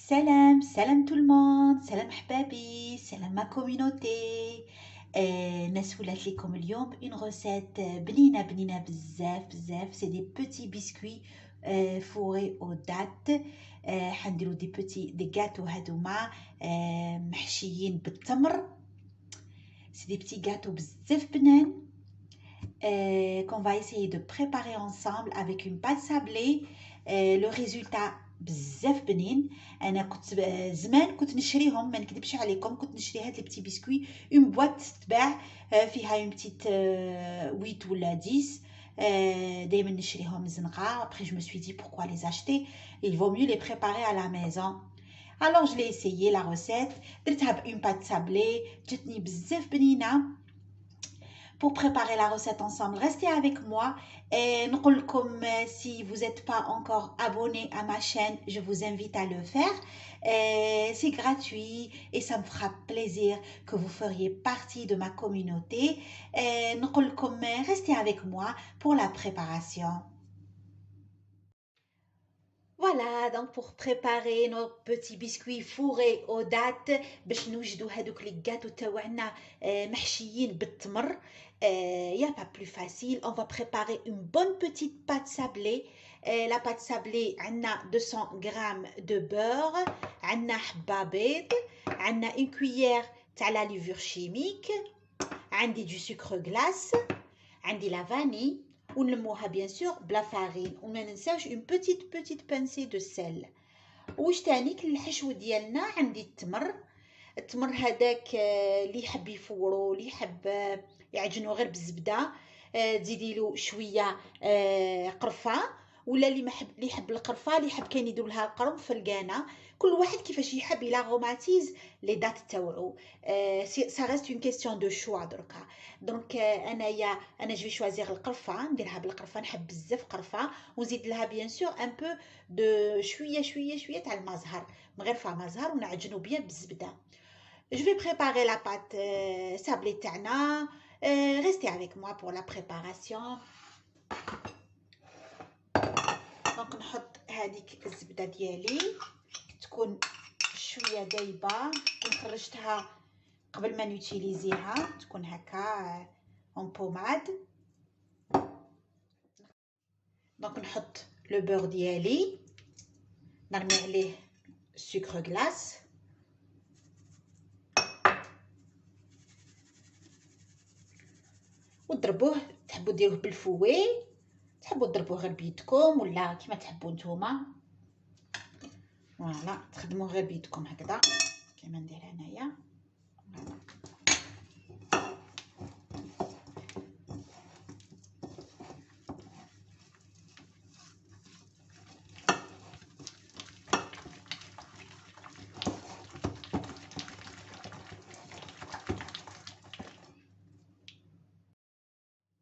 Salam, salam tout le monde, salam حبابي, salam ma communauté. نسولت لكم اليوم une recette بنينة بزاف. C'est des petits biscuits fourrés aux dattes. حنديرو des gâteaux هادوما محشيين بالتمر. C'est des petits gâteaux بزاف بنان qu'on va essayer de préparer ensemble avec une pâte sablée. Le résultat بزاف بنين. انا كنت زمان كنت نشريهم، ما نكذبش عليكم، كنت نشري هاد لي بتي بسكوي اون بواط تتباع فيها اون بتيت 8 ولا 10. دائما نشريهم زنقه. après je me suis dit pourquoi les acheter, il vaut mieux les préparer à la maison. alors je l'ai essayé la recette، درتها بأون pâte sablée جاتني بزاف بنينه. Pour préparer la recette ensemble, restez avec moi. Et si vous n'êtes pas encore abonné à ma chaîne, je vous invite à le faire. C'est gratuit et ça me fera plaisir que vous feriez partie de ma communauté. Restez avec moi pour la préparation. Voilà, donc pour préparer nos petits biscuits fourrés aux dattes باش نوجدوا هذوك لي gâteaux تاوعنا محشيين بالتمر. Y a pas plus facile. On va préparer une bonne petite pâte sablée. La pâte sablée, عندنا 200 grammes de beurre, عندنا حبة بيض, عندنا une cuillère تاع la levure chimique, عندي du sucre glace, عندي la vanille. ونلموها bien sûr بلا فارين، وما ننساوش une petite pincée de sel. واش تاني الحشو ديالنا؟ عندي التمر هذاك اللي يحب يفورو، اللي يحب يعجنو غير بالزبده، تزيدي له شويه قرفه، ولا اللي يحب القرفه، اللي يحب كاين يدير لها قرنفل. كل واحد كيفاش يحب الى غوماتيز لي دات تاوعو. سا ريست اون كيستيون دو شوا دركا. دونك انا جو شوازيغ القرفه، نديرها بالقرفه، نحب بزاف قرفه، ونزيد لها بيان سور ان بو دو شويه تاع المزهر، مغرفه مزهر، ونعجنو بيان بالزبده. Je vais préparer la pâte sablée تاعنا. Restez avec moi pour la préparation. دونك نحط هذيك الزبده ديالي تكون شويه دايبه، خرجتها قبل ما نوتيليزيها، تكون هكا اون بوماد. دونك نحط لو بور ديالي، نرمي عليه سكر غلاس، وضربوه. تحبوا ديروه بالفوي، تحبوا تضربوه غير بيدكم ولا كيما تحبوا نتوما. فوالا تخدموه غير بيدكم هكذا كيما ندير انايا.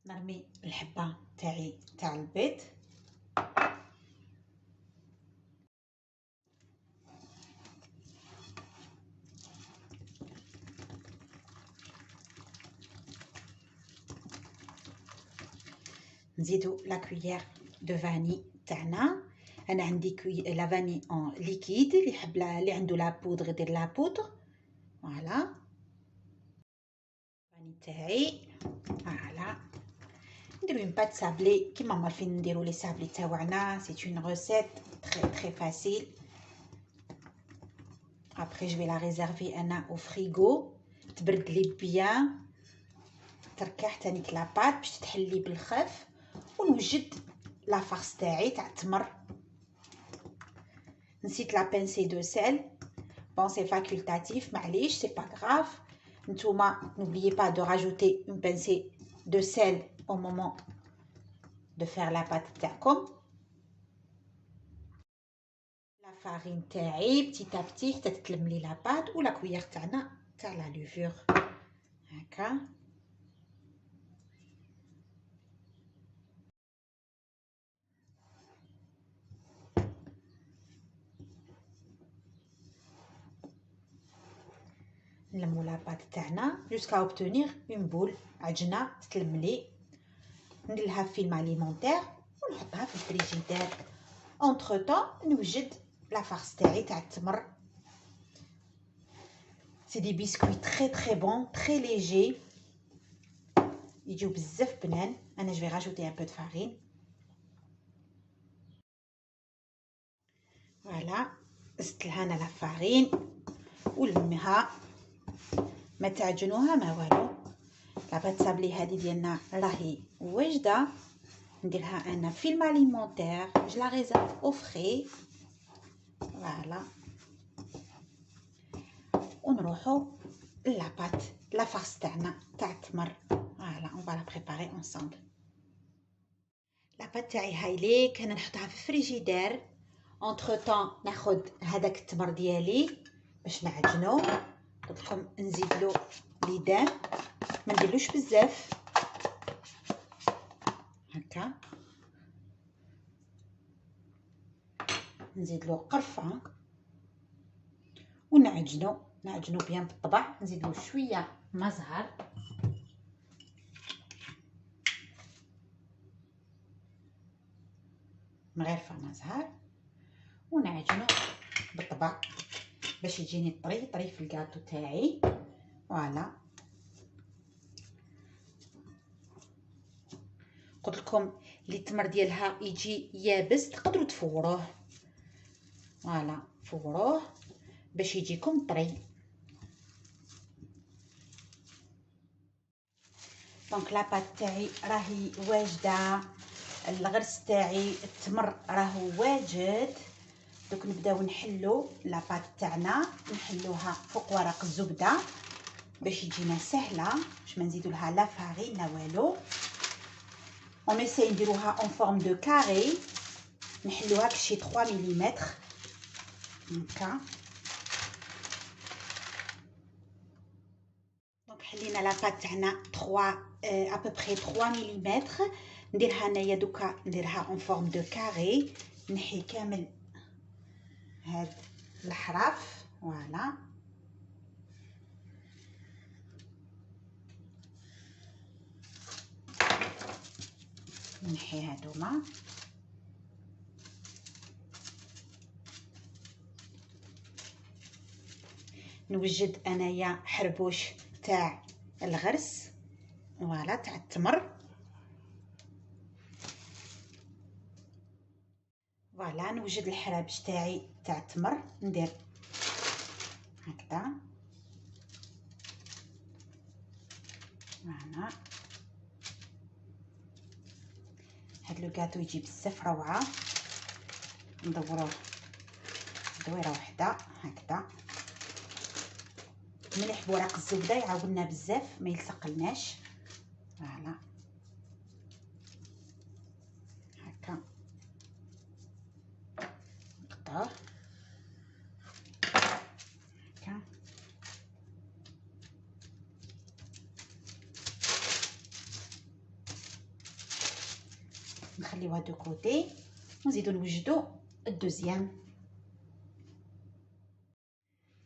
نرمي الحبه تاعي تاع البيض، نزيدو لا كويير دو فاني تاعنا. انا عندي لا فاني اون ليكيد، اللي يحب اللي عنده لا بودر يدير لا بودر. فوالا فاني تاعي. فوالا نديرو اون بات سابلي كيما عارفين نديرو لي سابلي تاوعنا. سي اون ريسيت très facile. après je vais la réserver انا au frigo تبرد لي بيان، تركح تانيك لا بات باش تتحلي بالخف. ونوجد لا فارس تاعي تاع التمر. نسيت لا بانسي دو سيل، بون سي فاكولتاتيف، معليش سي با غراف. نتوما n'oubliez pas de rajouter une pincée de sel au moment de faire la pâte تاعكم. لا فارين تاعي بتي تابتي حتى تتلم لي لا بات، ولا كويير تاعنا تاع لا لوفور هكا. نلمو لا بات تاعنا جوسكا اوبتونير اون بول، عجنه تتلملي. ندير لها فيلم اليمونتير ونحطها في الفريجيدير. اونتر طون نوجد لا فارس تاعي تاع التمر. سي دي بيسكوي تري بون تري ليجي، يجيو بزاف بنان. انا جو راجوتي ان بو دو فارين. فوالا زدت لها انا لا فارين ولمها، ما تعجنوها ما والو. لاباط سابلي هذه ديالنا راهي واجده. نديرها انا في الماليمونتير، جو لا ريزيرف او فري. فوالا ونروحو لاباط لا فارس تاعنا تاع التمر. فوالا اون فا لا بريباري انصامبل. لاباط تاعي هايلي، كان نحطها في الفريجيدير. اونتر طون ناخد هذاك التمر ديالي باش نعجنو. قلت لكم نزيدلو ليدان، ما نديرلوش بزاف هكا. نزيدلو قرفه ونعجنو بيان بالطبع. نزيدلو شويه ما زهر، مغرفه ما زهر، ونعجنو بالطبع باش يجيني طري في الكاطو تاعي. فوالا قلت لكم اللي التمر ديالها يجي يابس تقدروا تفوروه. فوالا فوروه باش يجيكم طري. دونك لاباط تاعي راهي واجده، الغرس تاعي التمر راهو واجد. دوك نبداو نحلو لاباط تاعنا، نحلوها فوق ورق الزبده باش يجينا سهله، باش ما نزيدو لها لا فارين لا والو. اون ايساي نديروها اون فورم دو كاري، نحلوها كشي 3 ملم هكا. دونك حلينا لاباط تاعنا 3 ابوبري 3 ملم. نديرها انايا دوكا، نديرها اون فورم دو كاري، نحي كامل هاد الحراف. فوالا نحي هادوما. نوجد انايا حربوش تاع الغرس، فوالا تاع التمر. فوالا نوجد الحرابش تاعي تاع التمر، ندير هكذا. فوالا هاد لو كاطو يجي بزاف روعه. ندوروه دويره وحده هكذا، مليح بورق الزبده يعاوننا بزاف ما يلصقلناش. فوالا هكا نقطعوه هكا. نخليوها دو كوتي ونزيدو نوجدو الدوزيام.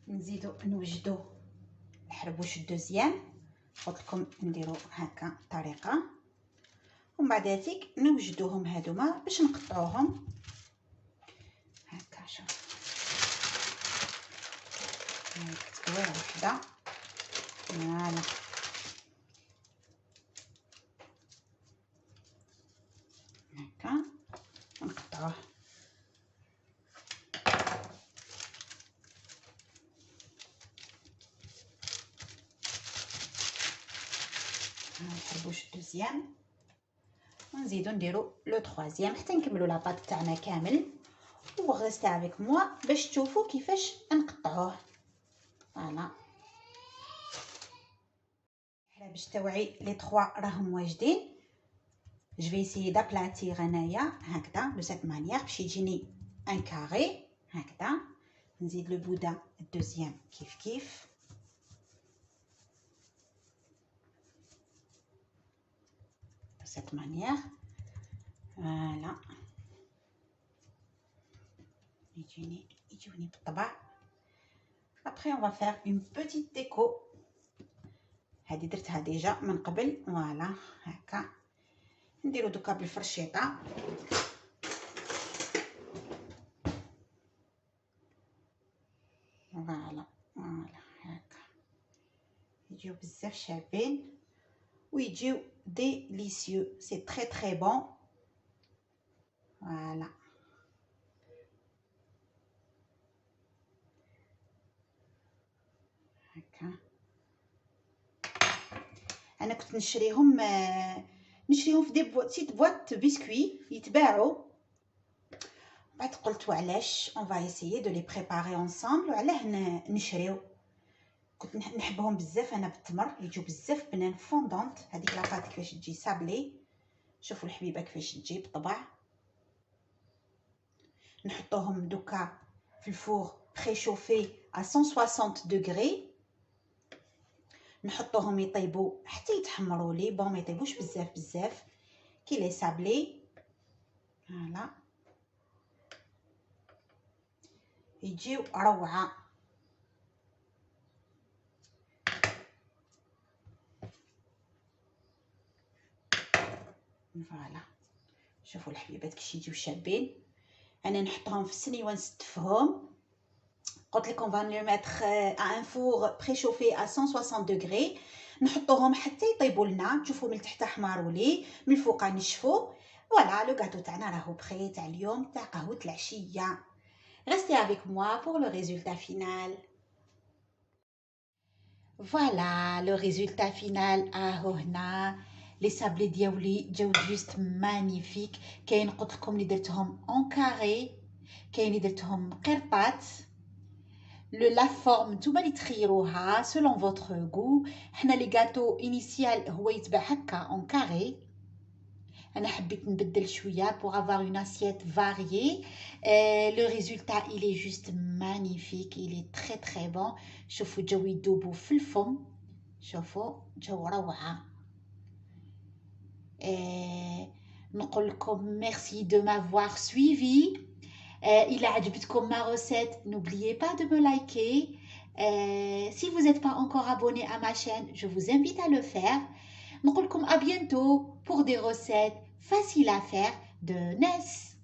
نزيدو نوجدو الحربوش الدوزيام. قلت لكم نديرو هكا الطريقه، ومن بعد ذلك نوجدوهم هادوما باش نقطعوهم هكا. شوف هاك تكويره وحده. فوالا هكا ونقطعوه. الحربوش الدوزيام ونزيدو نديرو لو تروازيام حتى نكملو لاباط تاعنا كامل. وغرستي افيك موا باش تشوفوا كيفاش نقطعوه. فوالا الحرابش تاوعي لي 3 راهم واجدين. جو في اسيي دابلاتيغ انايا هكذا دو سيت مانيير باش يجيني ان كاري هكذا. نزيد لو بودا الدوزيام كيف de cette manière. Voilà. يجوني بالطبع. Après on va faire une petite déco. هذه درتها ديجا من قبل. فوالا هكا نديرو دوكا بالفرشيطه. يجيو بزاف شابين ويجيو ديليسيو. سي تري تري بون. فوالا هكا. انا كنت نشريهم في دي بوتيت بواط بسكوي يتباعوا. بعد قلت وعلاش اون فا ايسيي دو لي بريباري انصامبل، وعلاه نشريو. كنت نحبهم بزاف انا بالتمر، يجيو بزاف بنان فوندونت. هذيك لاطاط كيفاش تجي سابلي، شوفوا الحبيبه كيفاش تجي بالطبع. نحطوهم دوكا في الفور بريشوفي à 160 دوغري، نحطوهم يطيبوا حتى يتحمروا لي. بون ما يطيبوش بزاف بزاف كي لي سابلي. فوالا يجيو روعه. فوالا شوفوا الحبيبات كيفاش يجيو شابين. انا نحطهم في السني ونستفهم. قلت لكم فان لو ميتر ا ان فور بريشوفي ا 160 دوغري، نحطوهم حتى يطيبوا لنا. تشوفوا من تحت حماروا لي، من الفوق نشفوا. فوالا لو غاتو تاعنا راهو بخي تاع اليوم تاع قهوه العشيه. Restez avec moi pour le résultat final. Voilà le résultat final. اهو هنا لي سابلي ديالي جاو جوست مانيفيك. كاين قلت لكم اللي درتهم اون كاري، كاين اللي درتهم قرطات. لا فورم نتوما اللي تخيروها سولون فوتر غو. حنا لي غاتو انيسيال هو يتباع هكا اون كاري، انا حبيت نبدل شويه pour avoir une assiette variée. Le résultat il est juste magnifique, il est très très bon. شوفوا جاو يذوبوا في الفم، شوفوا جاو روعه. نقول لكم merci de m'avoir suivi. إلا عجبتكم ma recette, n'oubliez pas de me liker. Si vous n'êtes pas encore abonné à ma chaîne, je vous invite à le faire. نقول لكم à bientôt pour des recettes faciles à faire de Ness.